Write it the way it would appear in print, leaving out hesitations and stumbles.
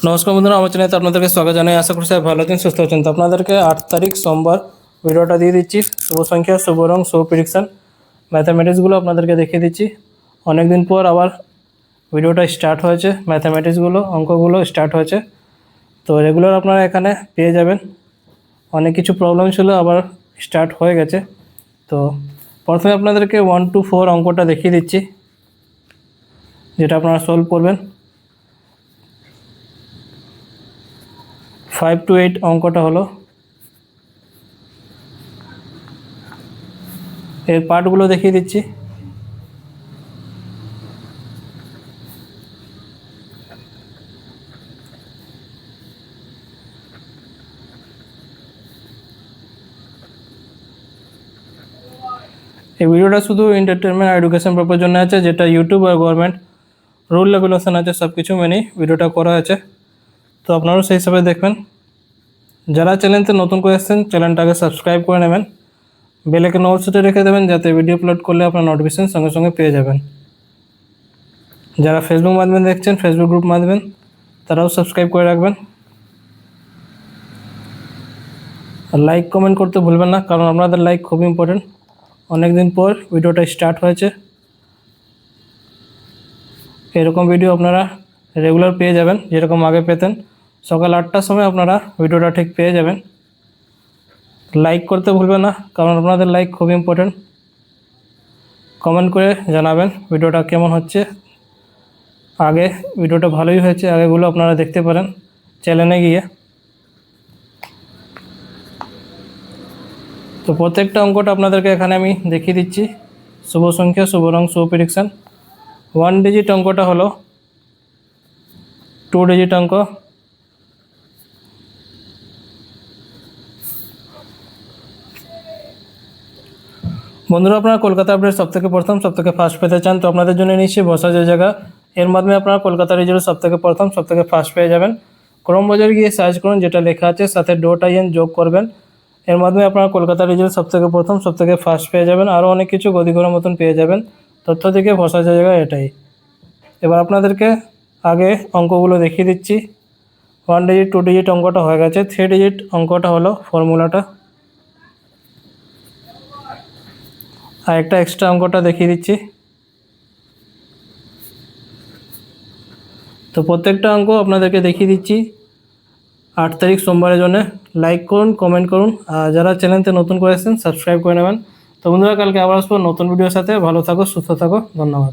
নমস্কার বন্ধুরা, আমার চ্যানেলে আপনাদেরকে স্বাগত জানাই। আশা করি সবাই ভালো আছেন, সুস্থ আছেন। তো আপনাদেরকে 8 তারিখ সোমবার ভিডিওটা দিয়ে দিচ্ছি। শুভ সংখ্যা, শুভ রং, শুভ প্রেডিকশন, ম্যাথামেটিক্সগুলো আপনাদেরকে দেখিয়ে দিচ্ছি। অনেক দিন পর আবার ভিডিওটা স্টার্ট হয়েছে, ম্যাথামেটিক্সগুলো, অঙ্কগুলো স্টার্ট হয়েছে। তো রেগুলার আপনারা এখানে পেয়ে যাবেন। অনেক কিছু প্রবলেম ছিল, আবার স্টার্ট হয়ে গেছে। তো প্রথমে আপনাদেরকে 1 to 4 অঙ্কটা দেখিয়ে দিচ্ছি, যেটা আপনারা সলভ করবেন। 5 to 8 অঙ্কটা হলো, এর পার্টগুলো দেখিয়ে দিচ্ছি। এই ভিডিওটা শুধু এন্টারটেনমেন্ট আর এডুকেশন পারপাস জন্য আছে, যেটা ইউটিউব আর গভর্নমেন্ট রুল রেগুলেশন আছে, সব কিছু মেনেই ভিডিওটা করা আছে। তো আপনারাও সেই হিসাবে দেখবেন। যারা চ্যানেলতে নতুন করে এসেছেন, চ্যানেলটাকে সাবস্ক্রাইব করে নেবেন, বেল আইকন অল সেটে রেখে দেবেন, যাতে ভিডিও আপলোড করলে আপনার নোটিফিকেশন সঙ্গে সঙ্গে পেয়ে যাবেন। যারা ফেসবুক মাধ্যমে দেখছেন, ফেসবুক গ্রুপ মাধ্যমে, তারাও সাবস্ক্রাইব করে রাখবেন। আর লাইক কমেন্ট করতে ভুলবেন না, কারণ আপনাদের লাইক খুব ইম্পর্টেন্ট। অনেক দিন পর ভিডিওটা স্টার্ট হয়েছে। এরকম ভিডিও আপনারা রেগুলার পেয়ে যাবেন, যেরকম আগে পেতেন। সকাল 8টার সময় আপনারা ভিডিওটা ঠিক পেয়ে যাবেন। লাইক করতে ভুলবেন না, কারণ আপনাদের লাইক খুব ইম্পর্টেন্ট। কমেন্ট করে জানাবেন ভিডিওটা কেমন হচ্ছে। আগে ভিডিওটা ভালোই হয়েছে, আগেগুলো আপনারা দেখতে পারেন চ্যানেলে গিয়ে। তো প্রত্যেকটা অঙ্কটা আপনাদেরকে এখানে আমি দেখিয়ে দিচ্ছি। শুভ সংখ্যা, শুভ রং, শুভ প্রেডিকশন। 1 ডিজিট অঙ্কটা হলো 2 ডিজিট অঙ্ক। বন্ধুরা, আপনারা কলকাতা আপডেট সবথেকে প্রথম, সবথেকে ফার্স্ট পেতে চান, তো আপনাদের জন্য নিশ্চয়ই বসা যে জায়গা। এর মাধ্যমে আপনারা কলকাতা রিজাল্ট সবথেকে প্রথম, সবথেকে ফার্স্ট পেয়ে যাবেন। ক্রোম বাজার গিয়ে সার্চ করুন, যেটা লেখা আছে সাথে .in যোগ করবেন। এর মাধ্যমে আপনারা কলকাতা রিজাল্ট সবথেকে প্রথম, সবথেকে ফার্স্ট পেয়ে যাবেন। আরও অনেক কিছু গদি করার মতন পেয়ে যাবেন। তথ্য থেকে বসা যে জায়গা এটাই। এবার আপনাদেরকে আগে অঙ্কগুলো দেখিয়ে দিচ্ছি। 1 ডিজিট, 2 ডিজিট অঙ্কটা হয়ে গেছে। 3 ডিজিট অঙ্কটা হলো ফর্মুলাটা। আর একটা এক্সট্রা অঙ্কটা দেখিয়ে দিচ্ছি। তো প্রত্যেকটা অঙ্ক আপনাদেরকে দেখিয়ে দিচ্ছি 8 তারিখ সোমবারের জন্য। লাইক করুন, কমেন্ট করুন, আর যারা চ্যানেলতে নতুন করে এসেছেন সাবস্ক্রাইব করে নেবেন। তো বন্ধুরা, কালকে আবার আসবো নতুন ভিডিওর সাথে। ভালো থাকো, সুস্থ থাকো, ধন্যবাদ।